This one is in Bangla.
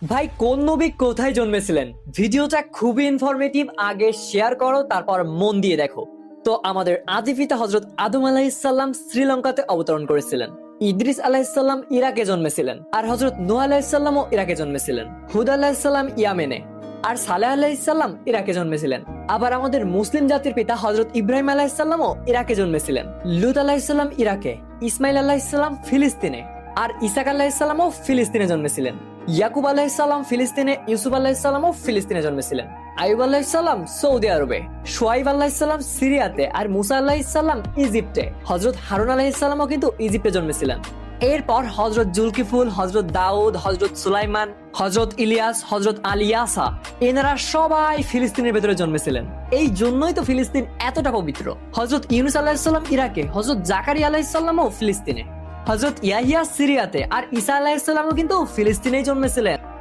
ভাই কোন নবী কোথায় জন্মেছিলেন? ভিডিওটা খুবই ইনফরমেটিভ, আগে শেয়ার করো তারপর মন দিয়ে দেখো। তো আমাদের আদি পিতা হযরত আদম আলাইহিসসালাম শ্রীলঙ্কাতে অবতরণ করেছিলেন। ইদ্রিস আলাইহিসসালাম ইরাকে জন্মেছিলেন, আর হযরত নূহ আলাইহিসসালামও ইরাকে জন্মেছিলেন। হুদ আলাইহিসসালাম ইয়ামেনে, আর সালেহ আলাইহিসসালাম ইরাকে জন্মেছিলেন। আবার আমাদের মুসলিম জাতির পিতা হযরত ইব্রাহিম আলাইহিসসালামও ইরাকে জন্মেছিলেন। লূত আলাইহিসসালাম ইরাকে, ইসমাইল আলাইহিসসালাম ফিলিস্তিনে, আর ইসাক আলাইহিসসালামও ফিলিস্তিনে জন্মেছিলেন। ইয়াকুব আলাইহিসসালাম ফিলিস্তিনে, ইউসুফ আলাইহিসসালামও ফিলিস্তিনে জন্মেছিলেন। আইয়ুব আলাইহিসসালাম সৌদি আরবে, শুআইব আলাইহিসসালাম সিরিয়াতে, আর মুসা আলাইহিসসালাম ইজিপ্টে। হযরত হারুন আলাইহিসসালামও কিন্তু ইজিপ্টে জন্মেছিলেন। এরপর হযরত জুলকিফুল, হযরত দাউদ, হযরত সুলাইমান, হযরত ইলিয়াস, হযরত আলিয়াসা, এনারা সবাই ফিলিস্তিনের ভেতরে জন্মেছিলেন। এই জন্যই তো ফিলিস্তিন এতটা পবিত্র। হযরত ইউনূস আলাইহিসসালাম ইরাকে, হযরত জাকারিয়া আলাইহিসসালামও ফিলিস্তিনে, হযরত ইয়াহিয়া সিরিয়াতে, আর ঈসা আলাইহিসসালামও কিন্তু ফিলিস্তিনেই জন্মেছিলেন।